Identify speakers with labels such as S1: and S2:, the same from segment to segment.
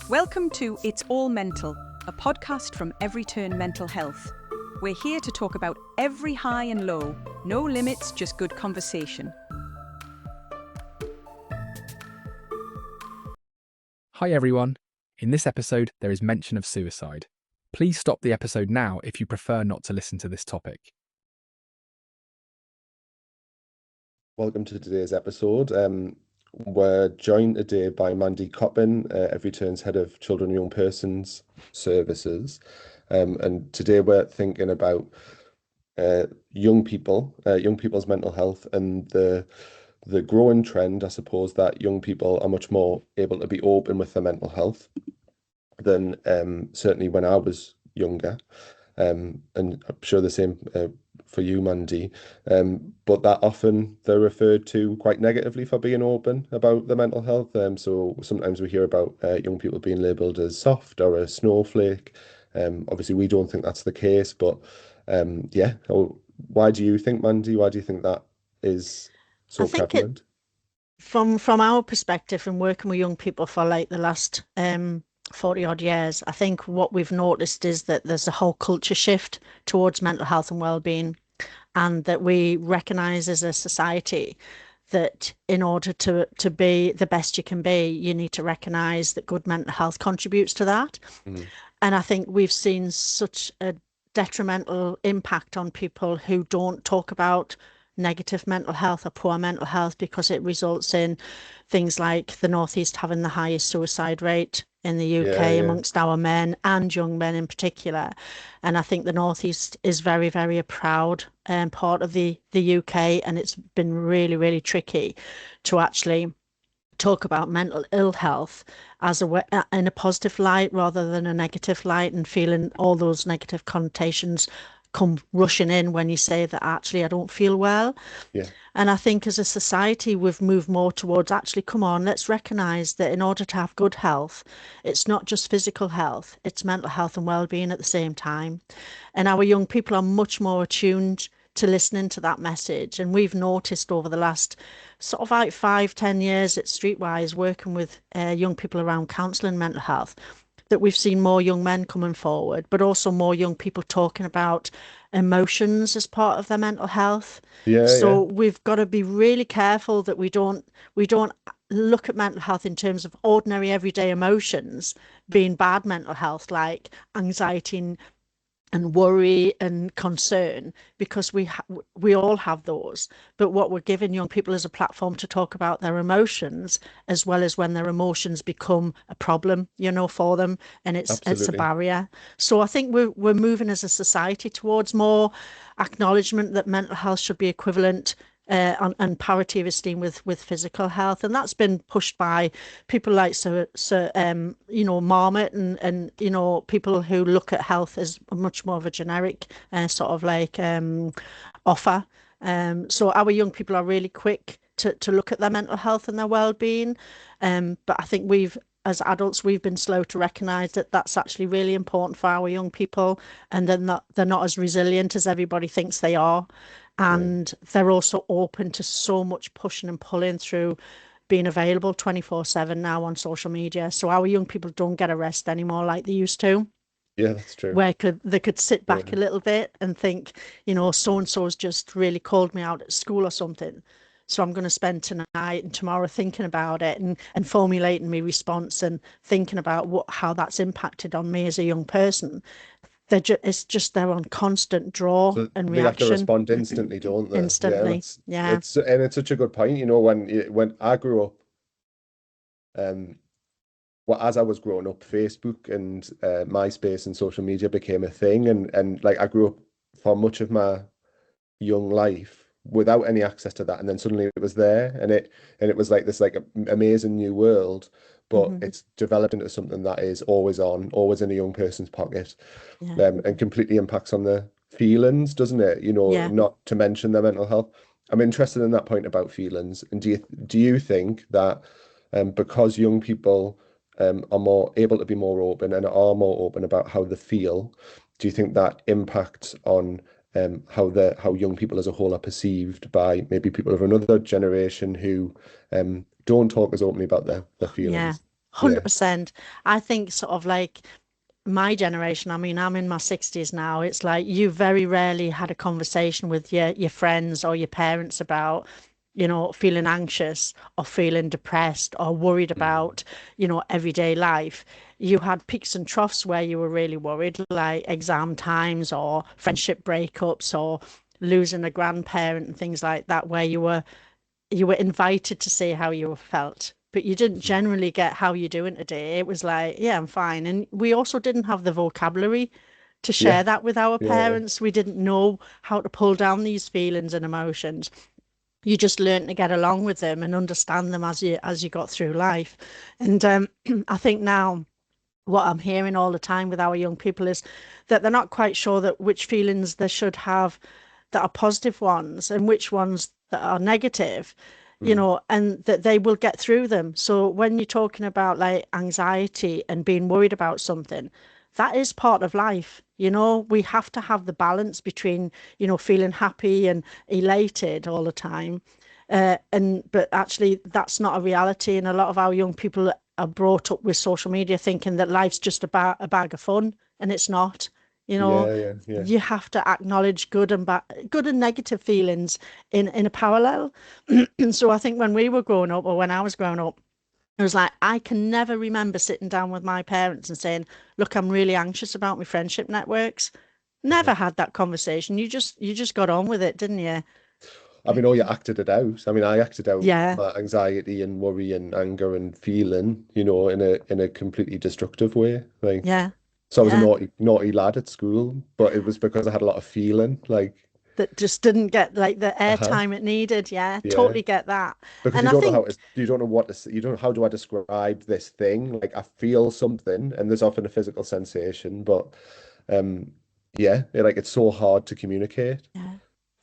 S1: Welcome to It's All Mental, a podcast from Everyturn Mental Health. We're here to talk about every high and low, no limits, just good conversation.
S2: Hi everyone. In this episode, there is mention of suicide. Please stop the episode now if you prefer not to listen to this topic.
S3: Welcome to today's episode. We're joined today by Mandy, Everyturn's Head of Children and Young Persons Services. And today we're thinking about young people's mental health and the growing trend, I suppose, that young people are much more able to be open with their mental health than certainly when I was younger. And I'm sure the same for you, Mandy, but that often they're referred to quite negatively for being open about their mental health. So sometimes we hear about young people being labelled as soft or a snowflake. Obviously, we don't think that's the case, but why do you think, Mandy? Why do you think that is so prevalent?
S4: From our perspective, from working with young people for like the last 40 odd years, I think what we've noticed is that there's a whole culture shift towards mental health and well-being, and that we recognise as a society that in order to be the best you can be, you need to recognise that good mental health contributes to that. And I think we've seen such a detrimental impact on people who don't talk about negative mental health or poor mental health, because it results in things like the Northeast having the highest suicide rate in the UK amongst our men and young men in particular. And I think the Northeast is very, very a proud part of the UK, and it's been really, really tricky to actually talk about mental ill health as in a positive light rather than a negative light, and feeling all those negative connotations come rushing in when you say that actually I don't feel well. And I think as a society we've moved more towards actually, come on, let's recognise that in order to have good health, it's not just physical health, it's mental health and well-being at the same time. And our young people are much more attuned to listening to that message. And we've noticed over the last sort of like 5-10 years at Streetwise, working with young people around counselling mental health, that we've seen more young men coming forward, but also more young people talking about emotions as part of their mental health. We've got to be really careful that we don't look at mental health in terms of ordinary everyday emotions being bad mental health, like anxiety and worry and concern, because we all have those. But what we're giving young people is a platform to talk about their emotions, as well as when their emotions become a problem, for them, and it's a barrier. So I think we're moving as a society towards more acknowledgement that mental health should be equivalent and parity of esteem with physical health, and that's been pushed by people like Marmot and people who look at health as much more of a generic sort of like offer. So our young people are really quick to look at their mental health and their well-being, but I think as adults, we've been slow to recognise that that's actually really important for our young people, and they're not as resilient as everybody thinks they are. And they're also open to so much pushing and pulling through being available 24/7 now on social media. So our young people don't get a rest anymore like they used to.
S3: Yeah, that's true.
S4: Where they could sit back a little bit and think, so-and-so's just really called me out at school or something, so I'm going to spend tonight and tomorrow thinking about it and formulating my response and thinking about how that's impacted on me as a young person. It's just they're on constant draw and reaction.
S3: They have to respond instantly, don't they?
S4: Instantly,
S3: It's such a good point. When I grew up, as I was growing up, Facebook and MySpace and social media became a thing, and like I grew up for much of my young life without any access to that, and then suddenly it was there, and it was like this amazing new world. But it's developed into something that is always on, always in a young person's pocket, and completely impacts on their feelings, doesn't it? Not to mention their mental health. I'm interested in that point about feelings. And do you think that because young people are more able to be more open and are more open about how they feel, do you think that impacts on how young people as a whole are perceived by maybe people of another generation who don't talk as openly about their feelings? Yeah.
S4: 100%. I think sort of like my generation, I mean, I'm in my 60s now. It's like you very rarely had a conversation with your friends or your parents about, feeling anxious or feeling depressed or worried
S3: Mm.
S4: about, everyday life. You had peaks and troughs where you were really worried, like exam times or friendship breakups or losing a grandparent and things like that, where you were invited to say how you felt, but you didn't generally get how you doing today. It was like, yeah, I'm fine. And we also didn't have the vocabulary to share
S3: Yeah.
S4: that with our
S3: Yeah.
S4: parents. We didn't know how to pull down these feelings and emotions. You just learned to get along with them and understand them as you got through life. And I think now what I'm hearing all the time with our young people is that they're not quite sure that which feelings they should have that are positive ones and which ones that are negative,
S3: Mm.
S4: and that they will get through them. So when you're talking about like anxiety and being worried about something, that is part of life. We have to have the balance between, feeling happy and elated all the time. But actually that's not a reality. And a lot of our young people are brought up with social media thinking that life's just about a bag of fun, and it's not. You know,
S3: Yeah. Yeah. Yeah.
S4: you have to acknowledge good and negative feelings in a parallel. So I think when we were growing up, or when I was growing up, it was like I can never remember sitting down with my parents and saying, "Look, I'm really anxious about my friendship networks."
S3: Uh-huh.
S4: Never had that conversation. You just got on with it, didn't you?
S3: I mean, oh, you acted it out. I mean, I acted out
S4: Yeah,
S3: my anxiety and worry and anger and feeling, in a completely destructive way. Like,
S4: yeah,
S3: so I was a
S4: yeah.
S3: naughty lad at school, but it was because I had a lot of feeling. Like,
S4: That just didn't get like the
S3: uh-huh,
S4: airtime it needed. Yeah,
S3: yeah.
S4: totally get that.
S3: Because
S4: And
S3: you
S4: I
S3: don't know how
S4: think
S3: to, you don't know what to say, you don't know how do I describe this thing? Like, I feel something, and there's often a physical sensation, but um, yeah, it's so hard to communicate.
S4: yeah.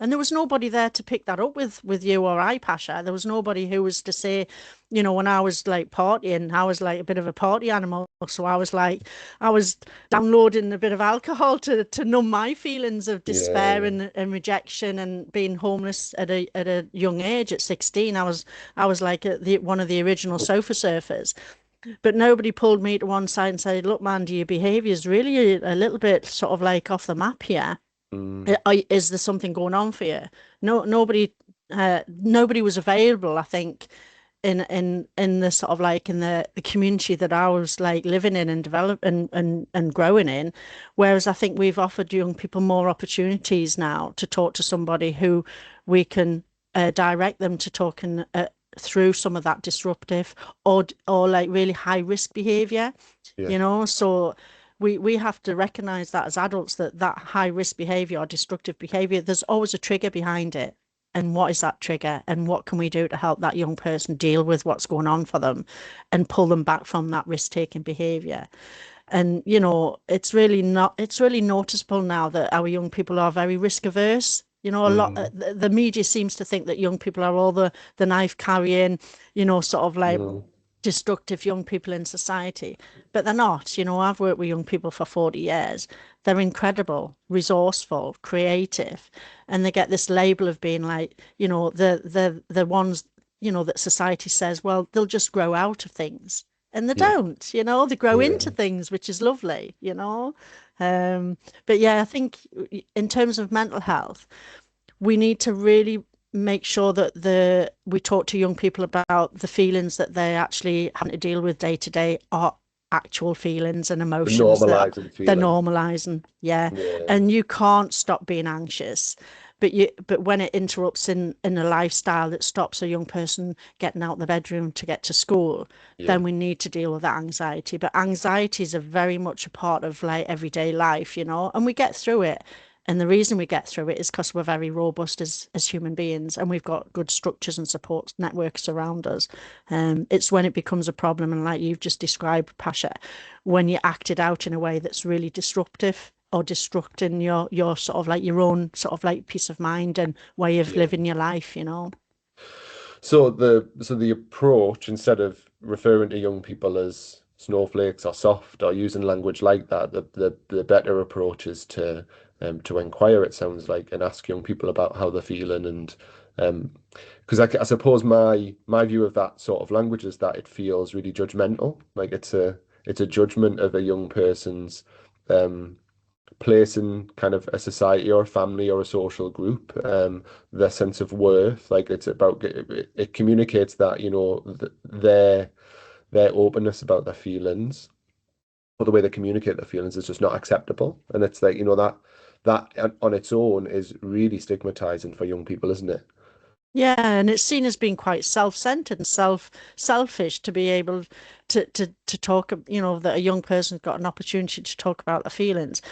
S4: And there was nobody there to pick that up with you or I, Pasha. There was nobody who was to say, when I was like partying, I was like a bit of a party animal. So I was downloading a bit of alcohol to numb my feelings of
S3: Yeah,
S4: despair
S3: yeah.
S4: and rejection and being homeless at a young age at 16. I was like one of the original sofa surfers. But nobody pulled me to one side and said, "Look, Mandy, your behaviour is really a little bit sort of like off the map here.
S3: Mm,
S4: Is there something going on for you?" No, nobody was available, I think, in the sort of like in the community that I was like living in and develop and growing in. Whereas I think we've offered young people more opportunities now to talk to somebody who we can direct them to talking through some of that disruptive or like really high risk behavior.
S3: yeah,
S4: So we have to recognize that as adults, that high risk behavior or destructive behavior, there's always a trigger behind it. And what is that trigger? And what can we do to help that young person deal with what's going on for them and pull them back from that risk-taking behavior? And it's really noticeable now that our young people are very risk averse. A lot
S3: mm,
S4: the media seems to think that young people are all the knife carrying, sort of like
S3: mm,
S4: destructive young people in society, but they're not. I've worked with young people for 40 years. They're incredible, resourceful, creative, and they get this label of being like, the ones, that society says, well, they'll just grow out of things. And they
S3: yeah,
S4: don't, they grow into
S3: yeah.
S4: things, which is lovely. Um, but yeah, I think in terms of mental health, we need to really make sure that we talk to young people about the feelings that they actually having to deal with day to day are actual feelings and
S3: The
S4: emotions that
S3: normalizing
S4: they're
S3: feeling.
S4: normalizing. Yeah.
S3: Yeah,
S4: And you can't stop being anxious. But when it interrupts in a lifestyle that stops a young person getting out of the bedroom to get to school,
S3: yeah,
S4: then we need to deal with that anxiety. But anxiety is a very much a part of like everyday life, and we get through it. And the reason we get through it is because we're very robust as human beings, and we've got good structures and support networks around us. It's when it becomes a problem, and like you've just described, Pasha, when you act it out in a way that's really disruptive or destructing your sort of like your own sort of like peace of mind and way of
S3: yeah.
S4: living your life.
S3: So the approach, instead of referring to young people as snowflakes or soft or using language like that, the better approach is to inquire, it sounds like, and ask young people about how they're feeling and Because I suppose my view of that sort of language is that it feels really judgmental. Like it's a judgment of a young person's um, place in kind of a society or a family or a social group, their sense of worth. Like it's about it communicates that, their openness about their feelings or the way they communicate their feelings is just not acceptable. And it's like, that on its own is really stigmatizing for young people, isn't it?
S4: Yeah, and it's seen as being quite self-centered and selfish to be able to talk, that a young person's got an opportunity to talk about their feelings.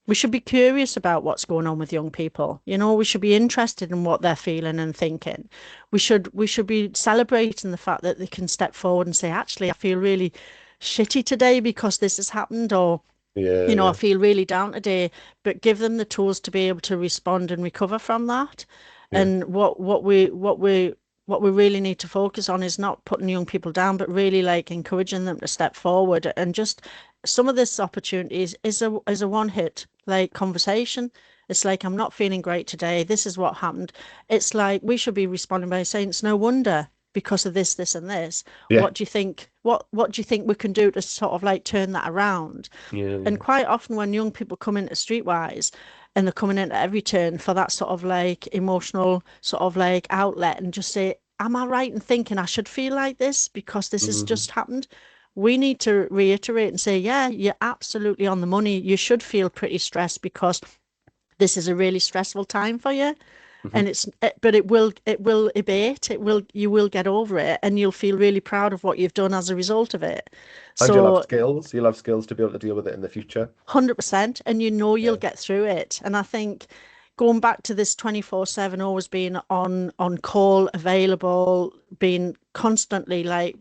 S4: We should be curious about what's going on with young people. We should be interested in what they're feeling and thinking. We should be celebrating the fact that they can step forward and say, actually, I feel really shitty today because this has happened, or
S3: Yeah,
S4: I
S3: yeah,
S4: feel really down today, but give them the tools to be able to respond and recover from that.
S3: yeah,
S4: And what we really need to focus on is not putting young people down, but really like encouraging them to step forward. And just some of this opportunities is a one hit like conversation. It's like, I'm not feeling great today. This is what happened. It's like we should be responding by saying it's no wonder because of this, this, and this.
S3: yeah,
S4: What do you think? What do you think we can do to sort of like turn that around?
S3: yeah,
S4: And
S3: yeah.
S4: quite often when young people come into Streetwise and they're coming into Everyturn for that sort of like emotional sort of like outlet and just say, am I right in thinking I should feel like this because this has
S3: Mhm.
S4: just happened? We need to reiterate and say, yeah, you're absolutely on the money. You should feel pretty stressed because this is a really stressful time for you.
S3: Mhm.
S4: And but it will abate. You will get over it and you'll feel really proud of what you've done as a result of it.
S3: And you'll have
S4: So
S3: skills. You'll have skills to be able to deal with it in the future.
S4: 100%, and you'll
S3: Yeah.
S4: get through it. And I think going back to this 24/7 always being on call, available, being constantly like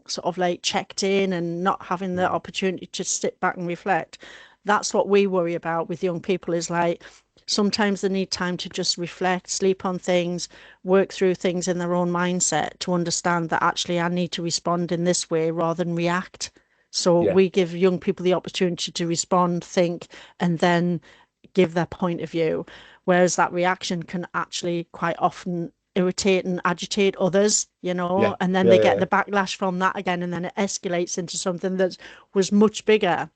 S4: sort of like checked in and not having the
S3: Mm.
S4: opportunity to sit back and reflect. That's what we worry about with young people, is like sometimes they need time to just reflect, sleep on things, work through things in their own mindset to understand that actually I need to respond in this way rather than react. So
S3: Yeah.
S4: we give young people the opportunity to respond, think, and then give their point of view. Whereas that reaction can actually quite often irritate and agitate others,
S3: Yeah.
S4: and then
S3: Yeah.
S4: they
S3: Yeah.
S4: get
S3: Yeah.
S4: the backlash from that again, and then it escalates into something that was much bigger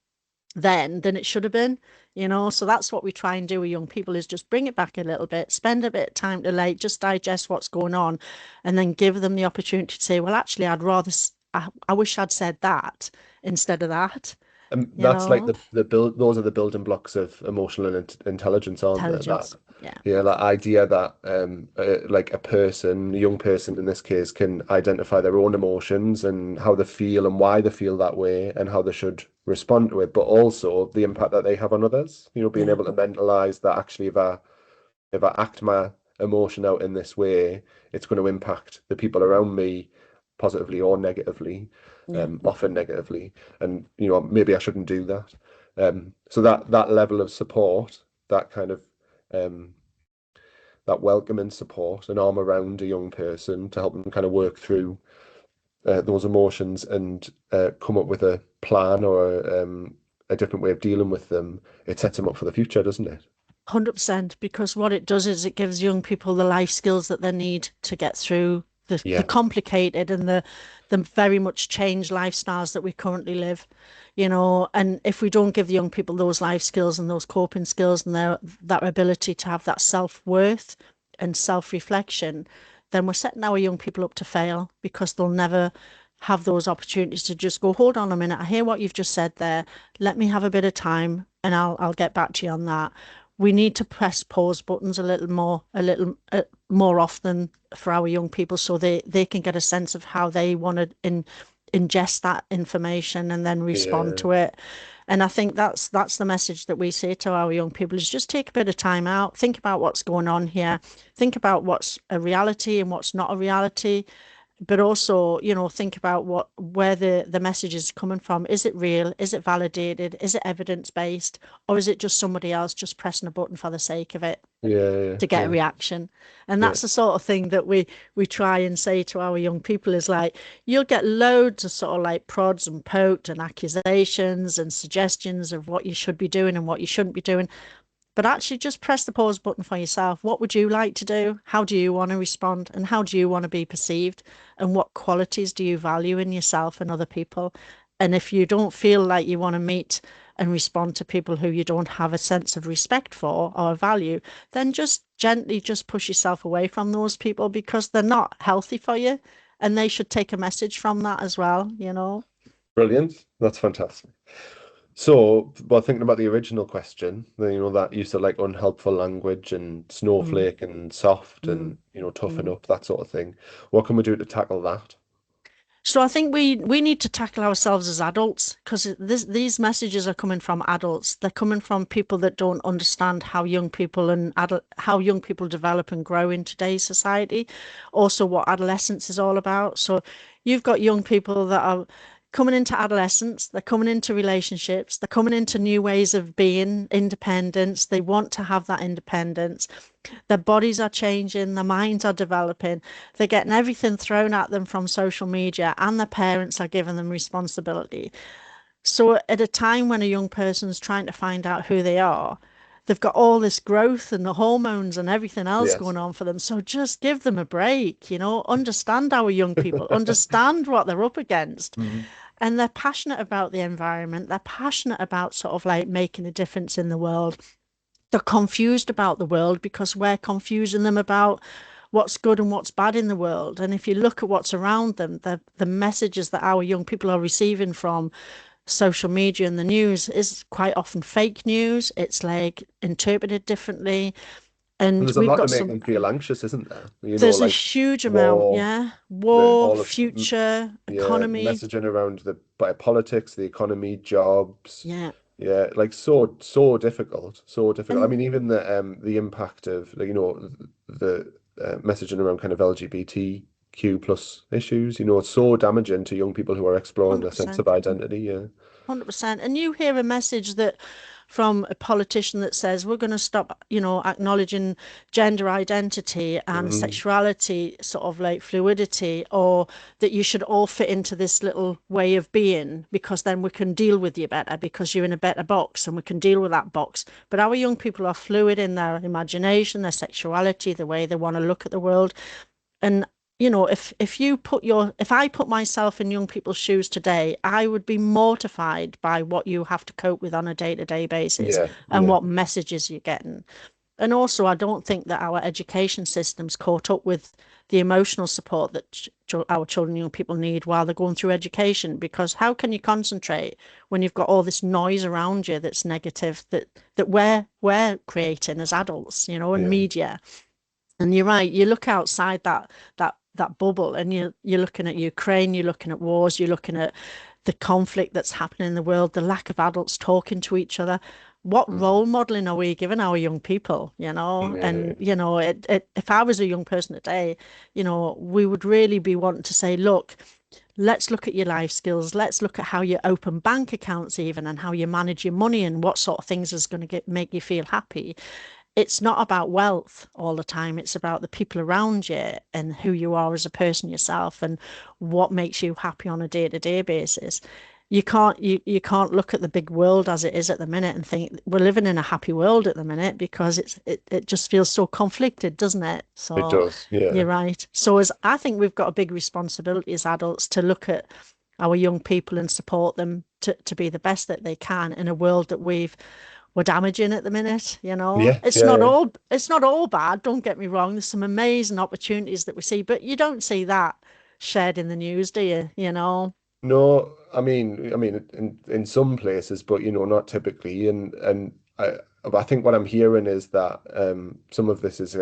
S4: then than it should have been. So that's what we try and do with young people, is just bring it back a little bit, spend a bit of time to like just digest what's going on, and then give them the opportunity to say, well, actually, I wish I'd said that instead of that,
S3: And
S4: you
S3: that's like
S4: know.
S3: the build. Those are the building blocks of emotional intelligence, aren't they? That
S4: Intelligence. Yeah.
S3: yeah, that idea that like a young person in this case, can identify their own emotions and how they feel and why they feel that way and how they should respond to it, but also the impact that they have on others. Being
S4: Yeah.
S3: able to mentalize that actually, if I act my emotion out in this way, it's going to impact the people around me positively or negatively,
S4: Yeah.
S3: often negatively. And maybe I shouldn't do that. So that level of support, that kind of um, that welcoming support, an arm around a young person to help them kind of work through those emotions and come up with a plan or a different way of dealing with them. It sets them up for the future, doesn't it?
S4: 100%, because what it does is it gives young people the life skills that they need to get through the
S3: Yeah,
S4: complicated and the very much changed lifestyles that we currently live. And if we don't give the young people those life skills and those coping skills and that ability to have that self-worth and self-reflection, then we're setting our young people up to fail, because they'll never have those opportunities to just go, hold on a minute, I hear what you've just said there. Let me have a bit of time and I'll get back to you on that. We need to press pause buttons a little more often for our young people, so they can get a sense of how they want to ingest that information and then respond
S3: yeah,
S4: to it. And I think that's the message that we say to our young people, is just take a bit of time out, think about what's going on here, think about what's a reality and what's not a reality, but also, think about where the message is coming from. Is it real? Is it validated? Is it evidence based? Or is it just somebody else just pressing a button for the sake of it
S3: yeah,
S4: to get a
S3: yeah,
S4: reaction? And
S3: yeah,
S4: that's the sort of thing that we try and say to our young people, is like, you'll get loads of sort of like prods and poked and accusations and suggestions of what you should be doing and what you shouldn't be doing. But actually just press the pause button for yourself. What would you like to do? How do you want to respond? And how do you want to be perceived? And what qualities do you value in yourself and other people? And if you don't feel like you want to meet and respond to people who you don't have a sense of respect for or value, then just gently just push yourself away from those people, because they're not healthy for you, and they should take a message from that as well, you know.
S3: Brilliant. That's fantastic. So, well, thinking about the original question, that use of like unhelpful language and
S4: Mm,
S3: snowflake and soft
S4: mm,
S3: and, toughen
S4: mm.
S3: up, that sort of thing. What can we do to tackle that?
S4: So I think we need to tackle ourselves as adults, because these messages are coming from adults. They're coming from people that don't understand how young people develop and grow in today's society. Also, what adolescence is all about. So you've got young people that are coming into adolescence, they're coming into relationships, they're coming into new ways of being, independence. They want to have that independence. Their bodies are changing, their minds are developing, they're getting everything thrown at them from social media, and their parents are giving them responsibility. So, at a time when a young person's trying to find out who they are, they've got all this growth and the hormones and everything else
S3: Yes.
S4: going on for them. So, just give them a break, understand our young people, understand what they're up against.
S3: Mhm.
S4: And they're passionate about the environment, they're passionate about sort of like making a difference in the world. They're confused about the world because we're confusing them about what's good and what's bad in the world. And if you look at what's around them, the messages that our young people are receiving from social media and the news is quite often fake news. It's like interpreted differently.
S3: And
S4: And
S3: there's a
S4: we've
S3: lot to
S4: got
S3: make
S4: some,
S3: them feel anxious, isn't there?
S4: there's a
S3: Like
S4: huge amount,
S3: war,
S4: yeah.
S3: the
S4: War,
S3: all of
S4: future,
S3: yeah,
S4: economy.
S3: messaging around the politics, the economy, jobs.
S4: Yeah.
S3: Yeah, like so difficult, so difficult. I
S4: And
S3: mean, even the impact of like, the messaging around kind of LGBTQ plus issues. It's so damaging to young people who are exploring their sense of
S4: 100%.
S3: identity. Yeah.
S4: 100%. And you hear a message that from a politician that says we're going to stop, acknowledging gender identity and
S3: Mm,
S4: sexuality, sort of like fluidity, or that you should all fit into this little way of being because then we can deal with you better because you're in a better box and we can deal with that box. But our young people are fluid in their imagination, their sexuality, the way they want to look at the world. And if I put myself in young people's shoes today, I would be mortified by what you have to cope with on a day-to-day basis
S3: yeah,
S4: and
S3: yeah,
S4: what messages you're getting. And also, I don't think that our education system's caught up with the emotional support that our children and young people need while they're going through education. Because how can you concentrate when you've got all this noise around you that's negative, that we're creating as adults, and
S3: yeah.
S4: media. And you're right, you look outside that bubble and you're looking at Ukraine, you're looking at wars, you're looking at the conflict that's happening in the world, the lack of adults talking to each other. What
S3: Mhm.
S4: role modeling are we giving our young people,
S3: Yeah,
S4: And if I was a young person today, we would really be wanting to say, look, let's look at your life skills. Let's look at how you open bank accounts even, and how you manage your money, and what sort of things is going to make you feel happy. It's not about wealth all the time. It's about the people around you and who you are as a person yourself and what makes you happy on a day-to-day basis. You can't look at the big world as it is at the minute and think we're living in a happy world at the minute, because it just feels so conflicted, doesn't it?
S3: it
S4: So
S3: does. Yeah,
S4: you're right. So as I think we've got a big responsibility as adults to look at our young people and support them to be the best that they can in a world that we're damaging at the minute.
S3: yeah, yeah, yeah.
S4: It's not all bad, don't get me wrong. There's some amazing opportunities that we see, but you don't see that shared in the news, do you?
S3: No, I mean, in some places, but not typically. And I think what I'm hearing is that some of this is,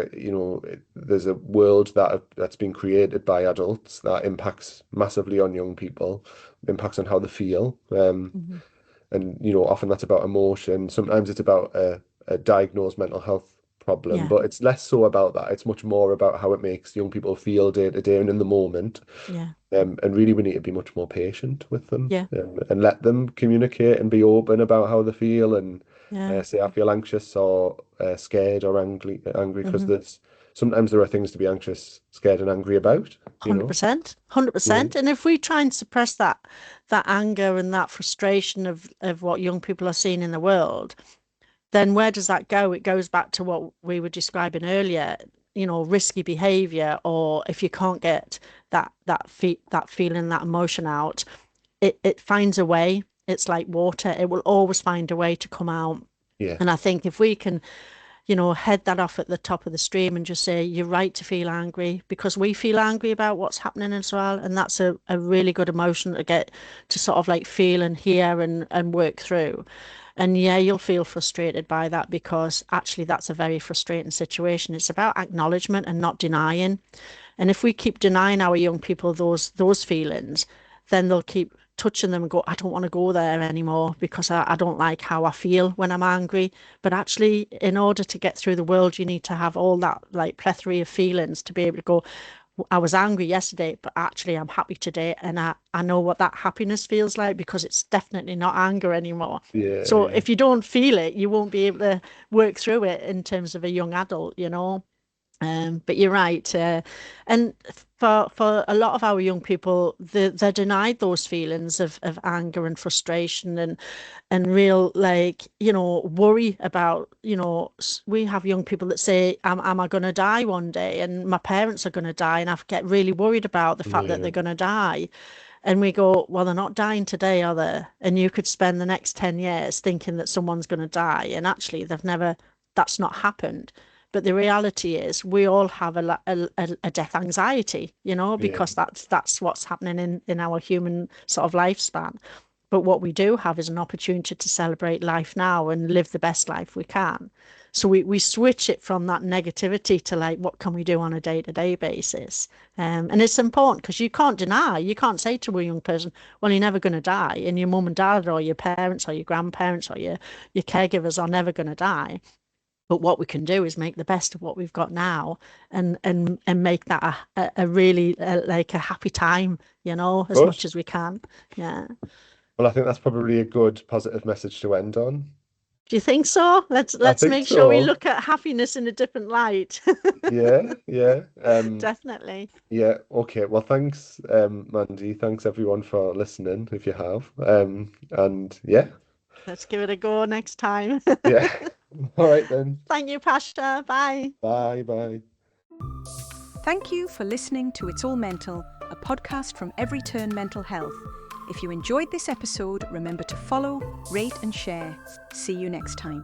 S3: there's a world that's been created by adults that impacts massively on young people, impacts on how they feel.
S4: Hmm.
S3: And often that's about emotion. Sometimes it's about a diagnosed mental health problem,
S4: Yeah,
S3: but it's less so about that. It's much more about how it makes young people feel day to day and in the moment.
S4: yeah,
S3: And really, we need to be much more patient with them,
S4: yeah,
S3: and let them communicate and be open about how they feel, and
S4: yeah.
S3: say, I feel anxious or scared or angry, because
S4: Hmm.
S3: sometimes there are things to be anxious, scared, and angry about,
S4: 100%, hundred
S3: Yeah.
S4: percent. And if we try and suppress that anger and that frustration of what young people are seeing in the world, then where does that go? It goes back to what we were describing earlier, risky behavior, or if you can't get that feeling, that emotion out, it finds a way. It's like water. It will always find a way to come out.
S3: Yeah.
S4: And I think if we can, head that off at the top of the stream and just say, you're right to feel angry because we feel angry about what's happening as well. And that's a really good emotion to get to sort of like feel and hear and work through. And yeah, you'll feel frustrated by that because actually that's a very frustrating situation. It's about acknowledgement and not denying. And if we keep denying our young people those feelings, then they'll keep touching them and go, I don't want to go there anymore because I don't like how I feel when I'm angry. But actually, in order to get through the world, you need to have all that like plethora of feelings to be able to go, I was angry yesterday, but actually I'm happy today. And I know what that happiness feels like because it's definitely not anger anymore.
S3: Yeah.
S4: So
S3: Yeah.
S4: if you don't feel it, you won't be able to work through it in terms of a young adult, But you're right, and for a lot of our young people, they're denied those feelings of anger and frustration and real worry about we have young people that say, am I going to die one day? And my parents are going to die, and I get really worried about the fact that
S3: Yeah.
S4: they're going to die. And we go, well, they're not dying today, are they? And you could spend the next 10 years thinking that someone's going to die, and actually that's not happened. But the reality is we all have a death anxiety,
S3: Yeah.
S4: because that's what's happening in our human sort of lifespan. But what we do have is an opportunity to celebrate life now and live the best life we can. So we switch it from that negativity to like, what can we do on a day-to-day basis? And it's important because you can't say to a young person, well, you're never going to die. And your mum and dad or your parents or your grandparents or your caregivers are never going to die. But what we can do is make the best of what we've got now and make that a really like a happy time, as
S3: Good.
S4: much as we can. Yeah.
S3: Well, I think that's probably a good positive message to end on.
S4: Do you think so?
S3: I
S4: Let's
S3: think
S4: make sure we
S3: so.
S4: look at happiness in a different light.
S3: Yeah, yeah.
S4: Definitely.
S3: Yeah, okay. Well, thanks, Mandy. Thanks everyone for listening, if you have. And yeah,
S4: Let's give it a go next time.
S3: yeah. All right then.
S4: Thank you, Pasha. Bye.
S3: Bye, bye.
S1: Thank you for listening to It's All Mental, a podcast from Everyturn Mental Health. If you enjoyed this episode, remember to follow, rate and share. See you next time.